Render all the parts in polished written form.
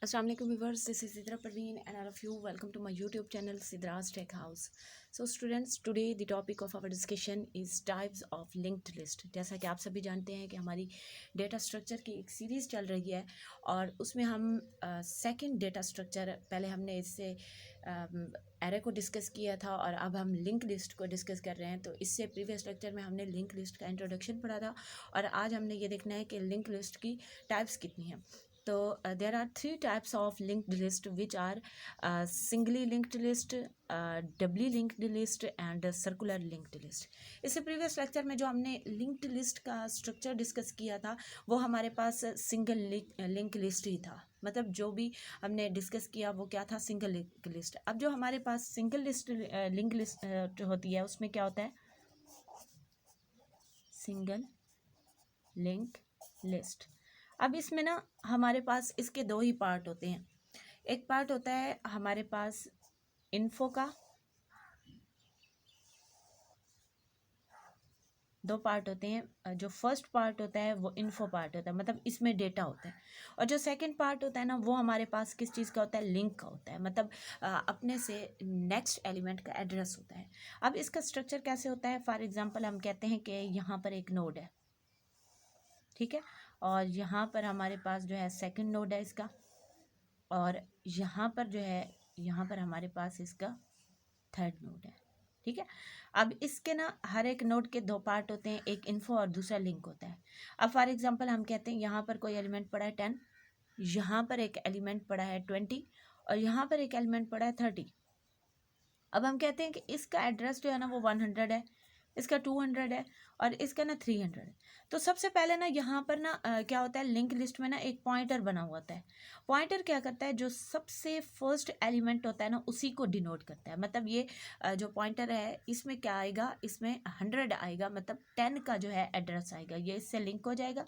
Assalamu alaikum viewers, this is Sidra Parveen and all of you welcome to my YouTube channel Sidra's Tech House. So students, today the topic of our discussion is types of linked list. जैसा कि आप सभी जानते हैं कि हमारी data structure की एक सीरीज़ चल रही है और उसमें हम सेकंड डेटा स्ट्रक्चर, पहले हमने इससे एरे को डिस्कस किया था और अब हम लिंक लिस्ट को डिस्कस कर रहे हैं। तो इससे प्रीवियस लेक्चर में हमने लिंक लिस्ट का इंट्रोडक्शन पढ़ा था और आज हमने ये देखना है कि लिंक लिस्ट की टाइप्स कितनी हैं। तो there are three types of linked list which are singly linked list, doubly linked list and circular linked list. इससे प्रीवियस लेक्चर में जो हमने लिंक्ड लिस्ट का स्ट्रक्चर डिस्कस किया था वो हमारे पास सिंगल लिंक लिस्ट ही था। मतलब जो भी हमने डिस्कस किया वो क्या था, सिंगल लिंक लिस्ट। अब जो हमारे पास सिंगल लिस्ट लिंक लिस्ट होती है उसमें क्या होता है, सिंगल लिंक लिस्ट। अब इसमें ना हमारे पास इसके दो ही पार्ट होते हैं। एक पार्ट होता है हमारे पास इन्फो का, दो पार्ट होते हैं। जो फर्स्ट पार्ट होता है वो इन्फो पार्ट होता है, मतलब इसमें डेटा होता है। और जो सेकंड पार्ट होता है ना वो हमारे पास किस चीज़ का होता है, लिंक का होता है, मतलब अपने से नेक्स्ट एलिमेंट का एड्रेस होता है। अब इसका स्ट्रक्चर कैसे होता है, फॉर एग्जांपल हम कहते हैं कि यहाँ पर एक नोड है, ठीक है, और यहाँ पर हमारे पास जो है सेकंड नोड है इसका, और यहाँ पर जो है यहाँ पर हमारे पास इसका थर्ड नोड है, ठीक है। अब इसके ना हर एक नोड के दो पार्ट होते हैं, एक इन्फो और दूसरा लिंक होता है। अब फॉर एग्जांपल हम कहते हैं यहाँ पर कोई एलिमेंट पड़ा है 10, यहाँ पर एक एलिमेंट पड़ा है 20 और यहाँ पर एक एलिमेंट पड़ा है 30। अब हम कहते हैं कि इसका एड्रेस जो है ना वो 100 है, इसका 200 है और इसका ना 300 है। तो सबसे पहले ना यहाँ पर ना क्या होता है, लिंक लिस्ट में ना एक पॉइंटर बना हुआ होता है। पॉइंटर क्या करता है, जो सबसे फर्स्ट एलिमेंट होता है ना उसी को डिनोट करता है। मतलब ये जो पॉइंटर है इसमें क्या आएगा, इसमें 100 आएगा, मतलब 10 का जो है एड्रेस आएगा, ये इससे लिंक हो जाएगा।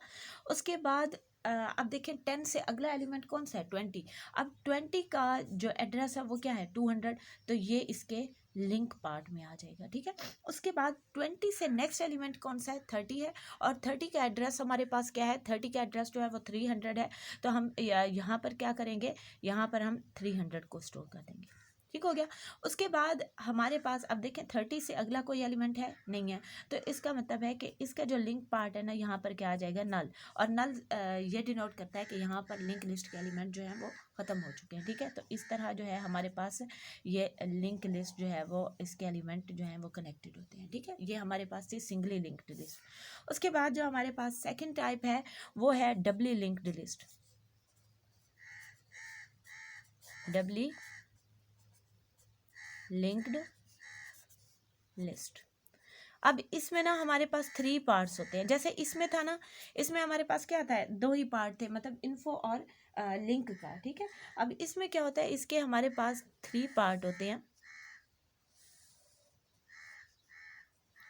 उसके बाद अब देखें 10 से अगला एलिमेंट कौन सा है, 20। अब 20 का जो एड्रेस है वो क्या है, 200, तो ये इसके लिंक पार्ट में आ जाएगा, ठीक है। उसके बाद 20 से नेक्स्ट एलिमेंट कौन सा है, 30 है, और 30 का एड्रेस हमारे पास क्या है, 30 का एड्रेस जो है वो 300 है। तो हम यहाँ पर क्या करेंगे, यहाँ पर हम 300 को स्टोर कर देंगे, ठीक हो गया। उसके बाद हमारे पास अब देखें 30 से अगला कोई एलिमेंट है नहीं है, तो इसका मतलब है कि इसका जो लिंक पार्ट है ना यहाँ पर क्या आ जाएगा, नल। और नल ये डिनोट करता है कि यहाँ पर लिंक लिस्ट के एलिमेंट जो है वो ख़त्म हो चुके हैं, ठीक है। तो इस तरह जो है हमारे पास ये लिंक लिस्ट जो है वो इसके एलिमेंट जो है वो कनेक्टेड होते हैं, ठीक है। ये हमारे पास थी सिंगली लिंक्ड लिस्ट। उसके बाद जो हमारे पास सेकेंड टाइप है वो है doubly linked list. Doubly linked list. अब इसमें ना हमारे पास 3 पार्ट्स होते हैं। जैसे इसमें था ना, इसमें हमारे पास क्या था, 2 ही पार्ट थे, मतलब इन्फो और लिंक का, ठीक है। अब इसमें क्या होता है, इसके हमारे पास 3 पार्ट होते हैं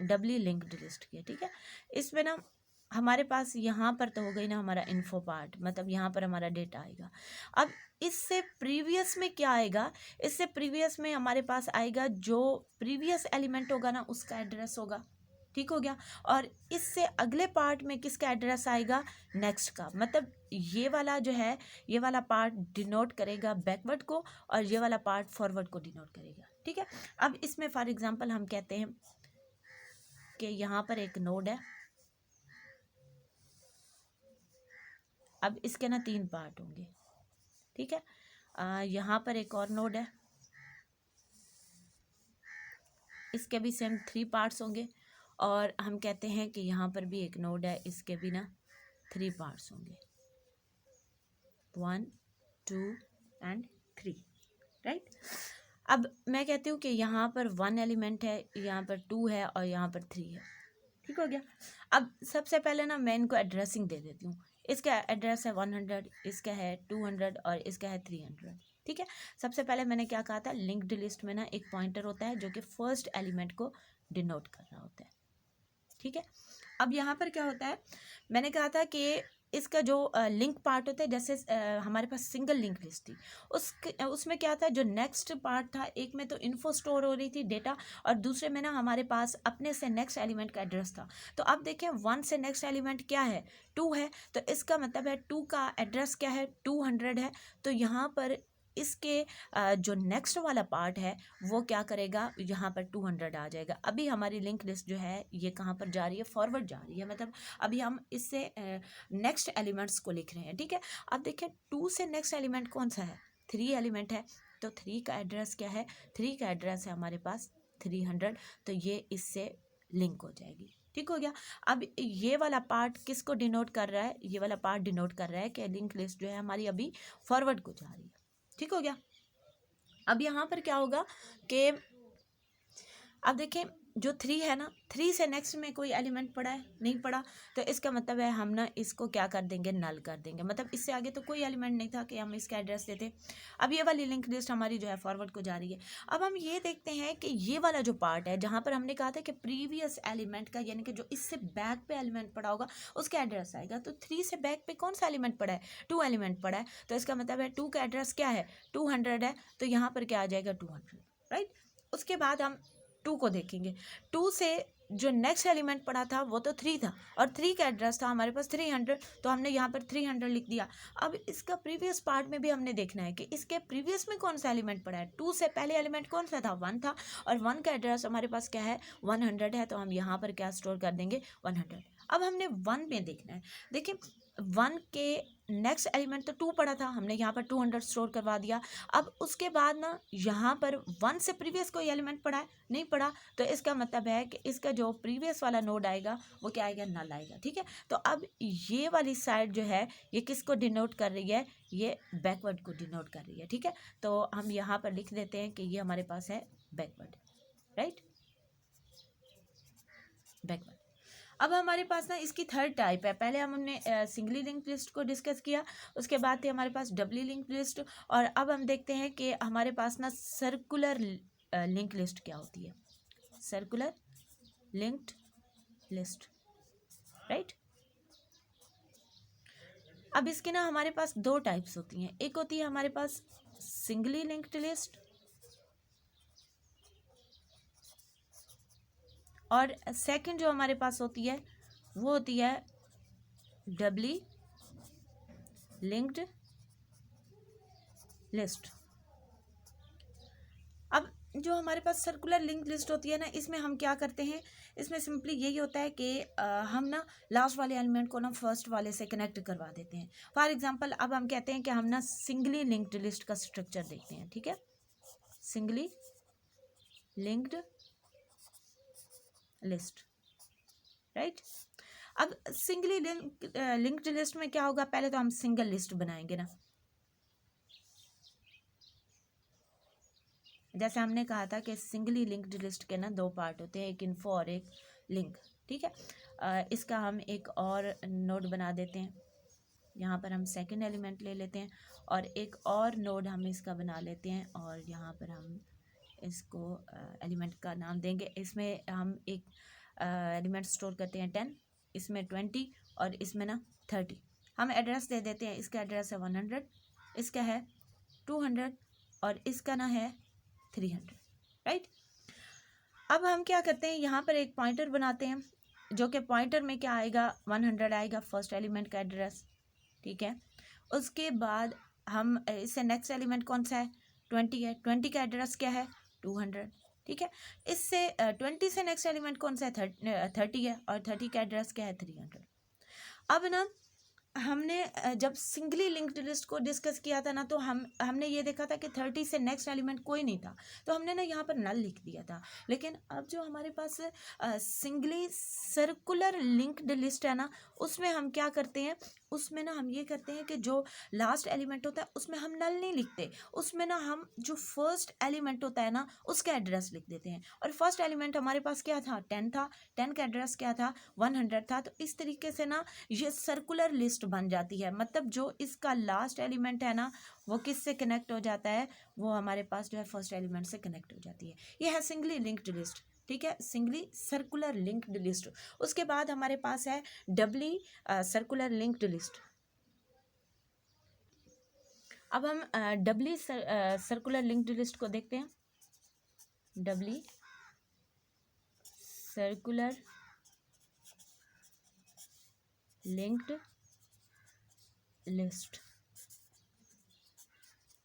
डबली लिंक्ड लिस्ट के, ठीक है। इसमें ना हमारे पास यहाँ पर तो हो गई ना हमारा इन्फो पार्ट, मतलब यहाँ पर हमारा डेटा आएगा। अब इससे प्रीवियस में क्या आएगा, इससे प्रीवियस में हमारे पास आएगा जो प्रीवियस एलिमेंट होगा ना उसका एड्रेस होगा, ठीक हो गया। और इससे अगले पार्ट में किसका एड्रेस आएगा, नेक्स्ट का। मतलब ये वाला जो है, ये वाला पार्ट डिनोट करेगा बैकवर्ड को और ये वाला पार्ट फॉरवर्ड को डिनोट करेगा, ठीक है। अब इसमें फॉर एग्जांपल हम कहते हैं कि यहाँ पर एक नोड है, अब इसके ना 3 पार्ट होंगे, ठीक है। यहाँ पर एक और नोड है, इसके भी सेम 3 पार्ट्स होंगे, और हम कहते हैं कि यहाँ पर भी एक नोड है, इसके भी ना 3 पार्ट्स होंगे, 1 2 एंड 3, राइट। अब मैं कहती हूँ कि यहाँ पर 1 एलिमेंट है, यहाँ पर 2 है और यहाँ पर 3 है, ठीक हो गया। अब सबसे पहले ना मैं इनको एड्रेसिंग दे देती हूँ। इसका एड्रेस है 100, इसका है 200 और इसका है 300, ठीक है। सबसे पहले मैंने क्या कहा था, लिंक्ड लिस्ट में ना एक पॉइंटर होता है जो कि फर्स्ट एलिमेंट को डिनोट कर रहा होता है, ठीक है। अब यहाँ पर क्या होता है, मैंने कहा था कि इसका जो लिंक पार्ट होता है, जैसे हमारे पास सिंगल लिंक लिस्ट थी, उसमें क्या था, जो नेक्स्ट पार्ट था, एक में तो इन्फो स्टोर हो रही थी डेटा, और दूसरे में ना हमारे पास अपने से नेक्स्ट एलिमेंट का एड्रेस था। तो अब देखें 1 से नेक्स्ट एलिमेंट क्या है, 2 है, तो इसका मतलब है 2 का एड्रेस क्या है, 200 है। तो यहाँ पर इसके जो नेक्स्ट वाला पार्ट है वो क्या करेगा, यहाँ पर 200 आ जाएगा। अभी हमारी लिंक लिस्ट जो है ये कहाँ पर जा रही है, फॉरवर्ड जा रही है, मतलब अभी हम इससे नेक्स्ट एलिमेंट्स को लिख रहे हैं, ठीक है। अब देखें 2 से नेक्स्ट एलिमेंट कौन सा है, 3 एलिमेंट है, तो 3 का एड्रेस क्या है, 3 का एड्रेस है हमारे पास 300, तो ये इससे लिंक हो जाएगी, ठीक हो गया। अब ये वाला पार्ट किसको डिनोट कर रहा है, ये वाला पार्ट डिनोट कर रहा है कि लिंक लिस्ट जो है हमारी अभी फॉरवर्ड को जा रही है, ठीक हो गया। अब यहाँ पर क्या होगा कि अब देखें जो 3 है ना, 3 से नेक्स्ट में कोई एलिमेंट पड़ा है, नहीं पड़ा, तो इसका मतलब है हम ना इसको क्या कर देंगे, नल कर देंगे, मतलब इससे आगे तो कोई एलिमेंट नहीं था कि हम इसका एड्रेस देते। अब ये वाली लिंक लिस्ट हमारी जो है फॉरवर्ड को जा रही है। अब हम ये देखते हैं कि ये वाला जो पार्ट है जहाँ पर हमने कहा था कि प्रीवियस एलिमेंट का, यानी कि जो इससे बैक पे एलिमेंट पड़ा होगा उसका एड्रेस आएगा, तो 3 से बैक पे कौन सा एलिमेंट पड़ा है, 2 एलिमेंट पड़ा है, तो इसका मतलब है 2 का एड्रेस क्या है, 200 है, तो यहाँ पर क्या आ जाएगा, 200, राइट। उसके बाद हम 2 को देखेंगे, 2 से जो नेक्स्ट एलिमेंट पड़ा था वो तो 3 था, और 3 का एड्रेस था हमारे पास 300, तो हमने यहाँ पर 300 लिख दिया। अब इसका प्रीवियस पार्ट में भी हमने देखना है कि इसके प्रीवियस में कौन सा एलिमेंट पड़ा है, 2 से पहले एलिमेंट कौन सा था, 1 था, और 1 का एड्रेस हमारे पास क्या है, 100 है, तो हम यहाँ पर क्या स्टोर कर देंगे, 100। अब हमने 1 में देखना है, देखिए 1 के नेक्स्ट एलिमेंट तो 2 पड़ा था, हमने यहाँ पर 200 स्टोर करवा दिया। अब उसके बाद ना यहाँ पर 1 से प्रीवियस कोई एलिमेंट पड़ा है, नहीं पड़ा, तो इसका मतलब है कि इसका जो प्रीवियस वाला नोड आएगा वो क्या आएगा, नल आएगा, ठीक है। तो अब ये वाली साइड जो है ये किसको डिनोट कर रही है, ये बैकवर्ड को डिनोट कर रही है, ठीक है। तो हम यहाँ पर लिख देते हैं कि ये हमारे पास है बैकवर्ड, राइट, बैकवर्ड। अब हमारे पास ना इसकी थर्ड टाइप है, पहले हमने सिंगली लिंक लिस्ट को डिस्कस किया, उसके बाद थी हमारे पास डबली लिंक लिस्ट, और अब हम देखते हैं कि हमारे पास ना सर्कुलर लिंक लिस्ट क्या होती है, सर्कुलर लिंक्ड लिस्ट, राइट। अब इसके ना हमारे पास 2 टाइप्स होती हैं, एक होती है हमारे पास सिंगली लिंक्ड लिस्ट, और सेकंड जो हमारे पास होती है वो होती है डबली लिंक्ड लिस्ट। अब जो हमारे पास सर्कुलर लिंक लिस्ट होती है ना, इसमें हम क्या करते हैं, इसमें सिंपली यही होता है कि हम ना लास्ट वाले एलिमेंट को ना फर्स्ट वाले से कनेक्ट करवा देते हैं। फॉर एग्जांपल अब हम कहते हैं कि हम ना सिंगली लिंक्ड लिस्ट का स्ट्रक्चर देखते हैं, ठीक है, सिंगली लिंक्ड लिस्ट, राइट। अब सिंगली लिंक्ड लिस्ट में क्या होगा, पहले तो हम सिंगल लिस्ट बनाएंगे ना, जैसे हमने कहा था कि सिंगली लिंक्ड लिस्ट के ना 2 पार्ट होते हैं, एक इन्फो और एक लिंक, ठीक है। इसका हम एक और नोड बना देते हैं, यहाँ पर हम सेकंड एलिमेंट ले लेते हैं, और एक और नोड हम इसका बना लेते हैं, और यहाँ पर हम इसको एलिमेंट का नाम देंगे, इसमें हम एक एलिमेंट स्टोर करते हैं 10, इसमें 20, और इसमें ना 30। हम एड्रेस दे देते हैं, इसका एड्रेस है 100, इसका है 200, और इसका ना है 300, राइट। अब हम क्या करते हैं, यहाँ पर एक पॉइंटर बनाते हैं, जो कि पॉइंटर में क्या आएगा, 100 आएगा फर्स्ट एलिमेंट का एड्रेस, ठीक है। उसके बाद हम इससे नेक्स्ट एलिमेंट कौन सा है, 20 है, 20 का एड्रेस क्या है, 200, ठीक है। इससे 20 से नेक्स्ट एलिमेंट कौन सा है, 30 है, और 30 का एड्रेस क्या है, 300। अब ना हमने जब सिंगली लिंक्ड लिस्ट को डिस्कस किया था ना, तो हमने ये देखा था कि 30 से नेक्स्ट एलिमेंट कोई नहीं था, तो हमने ना यहाँ पर नल लिख दिया था। लेकिन अब जो हमारे पास सिंगली सर्कुलर लिंक्ड लिस्ट है ना, उसमें हम क्या करते हैं, उसमें ना हम ये करते हैं कि जो लास्ट एलिमेंट होता है उसमें हम नल नहीं लिखते, उसमें ना हम जो फर्स्ट एलिमेंट होता है ना उसका एड्रेस लिख देते हैं। और फर्स्ट एलिमेंट हमारे पास क्या था, 10 था, 10 का एड्रेस क्या था, 100 था। तो इस तरीके से ना ये सर्कुलर लिस्ट बन जाती है, मतलब जो इसका लास्ट एलिमेंट है ना वो किससे कनेक्ट हो जाता है, वो हमारे पास जो है फर्स्ट एलिमेंट से कनेक्ट हो जाती है। ये है सिंगली लिंक्ड लिस्ट, ठीक है, सिंगली सर्कुलर लिंक्ड लिस्ट। उसके बाद हमारे पास है डबली सर्कुलर लिंक्ड लिस्ट। अब हम डबली सर्कुलर लिंक्ड लिस्ट को देखते हैं। डबली सर्कुलर लिंक्ड लिस्ट,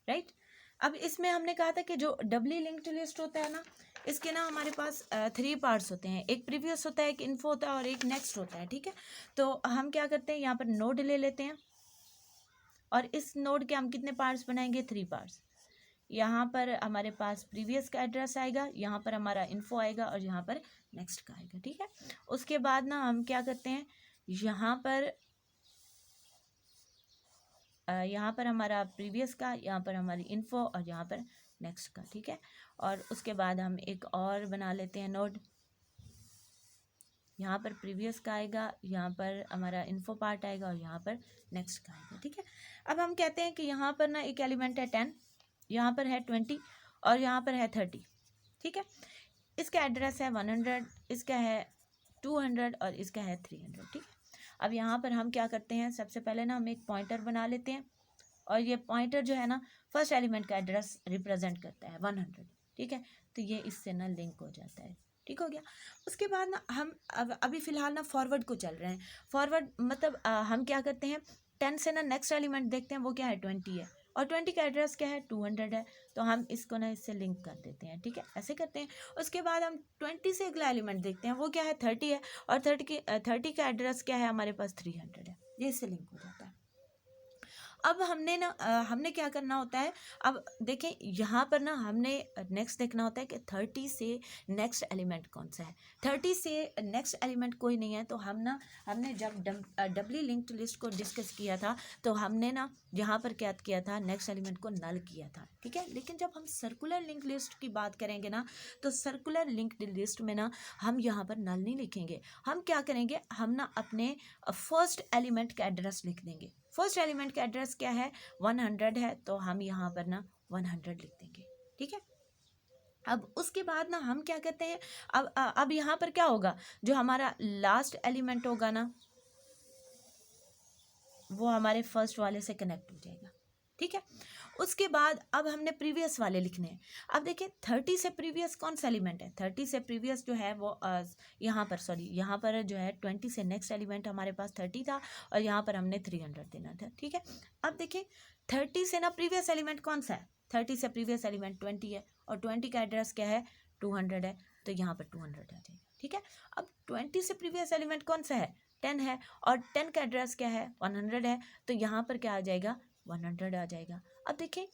राइट। अब इसमें हमने कहा था कि जो डबली लिंक्ड लिस्ट होता है ना, इसके ना हमारे पास 3 पार्ट्स होते हैं। एक प्रीवियस होता है, एक इन्फो होता है और एक नेक्स्ट होता है, ठीक है। तो हम क्या करते हैं, यहाँ पर नोड ले लेते हैं और इस नोड के हम कितने पार्ट्स बनाएंगे, 3 पार्ट्स। यहाँ पर हमारे पास प्रीवियस का एड्रेस आएगा, यहाँ पर हमारा इन्फो आएगा और यहाँ पर नेक्स्ट का आएगा, ठीक है। उसके बाद ना हम क्या करते हैं, यहाँ पर हमारा प्रीवियस का, यहाँ पर हमारी इन्फो और यहाँ पर नेक्स्ट का, ठीक है। और उसके बाद हम एक और बना लेते हैं नोड, यहाँ पर प्रीवियस का आएगा, यहाँ पर हमारा इन्फो पार्ट आएगा और यहाँ पर नेक्स्ट का आएगा, ठीक है। अब हम कहते हैं कि यहाँ पर ना एक एलिमेंट है 10, यहाँ पर है 20 और यहाँ पर है 30, ठीक है। इसका एड्रेस है 100, इसका है 200 और इसका है 300, ठीक है। अब यहाँ पर हम क्या करते हैं, सबसे पहले ना हम एक पॉइंटर बना लेते हैं और ये पॉइंटर जो है ना फर्स्ट एलिमेंट का एड्रेस रिप्रेजेंट करता है 100, ठीक है। तो ये इससे ना लिंक हो जाता है, ठीक हो गया। उसके बाद ना हम अभी फ़िलहाल ना फॉरवर्ड को चल रहे हैं। फॉरवर्ड मतलब हम क्या करते हैं, 10 से ना नेक्स्ट एलिमेंट देखते हैं, वो क्या है 20 है और 20 का एड्रेस क्या है 200 है, तो हम इसको ना इससे लिंक कर देते हैं, ठीक है, ऐसे करते हैं। उसके बाद हम 20 से अगला एलिमेंट देखते हैं, वो क्या है 30 है और 30 का एड्रेस क्या है हमारे पास 300 है, ये इससे लिंक हो जाता है। अब हमने क्या करना होता है, अब देखें यहाँ पर ना हमने नेक्स्ट देखना होता है कि 30 से नेक्स्ट एलिमेंट कौन सा है। 30 से नेक्स्ट एलिमेंट कोई नहीं है, तो हमने जब डबली लिंक्ड लिस्ट को डिस्कस किया था, तो हमने ना यहाँ पर क्या किया था, नेक्स्ट एलिमेंट को नल किया था, ठीक है। लेकिन जब हम सर्कुलर लिंक्ड लिस्ट की बात करेंगे ना, तो सर्कुलर लिंक्ड लिस्ट में ना हम यहाँ पर नल नहीं लिखेंगे। हम क्या करेंगे, हम ना अपने फर्स्ट एलिमेंट का एड्रेस लिख देंगे। फर्स्ट एलिमेंट का एड्रेस क्या है 100 है, तो हम यहाँ पर ना 100 लिख देंगे, ठीक है। अब उसके बाद ना हम क्या कहते हैं, अब यहाँ पर क्या होगा, जो हमारा लास्ट एलिमेंट होगा ना वो हमारे फर्स्ट वाले से कनेक्ट हो जाएगा, ठीक है। उसके बाद अब हमने प्रीवियस वाले लिखने हैं। अब देखिए 30 से प्रीवियस कौन सा एलिमेंट है, 30 से प्रीवियस जो है वो यहाँ पर जो है 20 से नेक्स्ट एलिमेंट हमारे पास 30 था और यहाँ पर हमने 300 देना था, ठीक है। अब देखिए 30 से ना प्रीवियस एलिमेंट कौन सा है, 30 से प्रीवियस एलिमेंट 20 है और 20 का एड्रेस क्या है 200 है, तो यहाँ पर 200 आ जाएगा, ठीक है। अब 20 से प्रीवियस एलिमेंट कौन सा है 10 है और 10 का एड्रेस क्या है 100 है, तो यहाँ पर क्या आ जाएगा 100 आ जाएगा। अब देखिए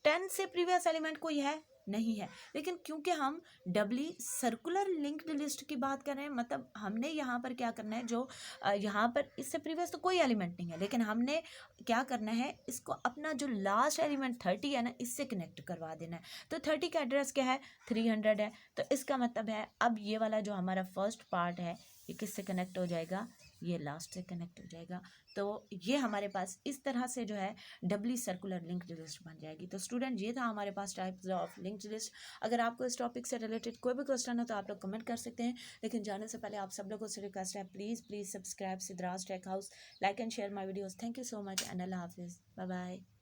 10 से प्रीवियस एलिमेंट कोई है नहीं है, लेकिन क्योंकि हम डबली सर्कुलर लिंक्ड लिस्ट की बात कर रहे हैं, मतलब हमने यहाँ पर क्या करना है, जो यहाँ पर इससे प्रीवियस तो कोई एलिमेंट नहीं है, लेकिन हमने क्या करना है, इसको अपना जो लास्ट एलिमेंट 30 है ना इससे कनेक्ट करवा देना है। तो 30 का एड्रेस क्या है 300 है, तो इसका मतलब है अब ये वाला जो हमारा फर्स्ट पार्ट है ये किससे कनेक्ट हो जाएगा, ये लास्ट से कनेक्ट हो जाएगा। तो ये हमारे पास इस तरह से जो है डबली सर्कुलर लिंक्ड लिस्ट बन जाएगी। तो स्टूडेंट ये था हमारे पास टाइप्स ऑफ लिंक्ड लिस्ट। अगर आपको इस टॉपिक से रिलेटेड कोई भी क्वेश्चन हो तो आप लोग कमेंट कर सकते हैं, लेकिन जाने से पहले आप सब लोगों से रिक्वेस्ट है please subscribe Siddhraj tech house, like and share my videos. Thank you so much and अल्लाह हाफिज़, बाय बाय।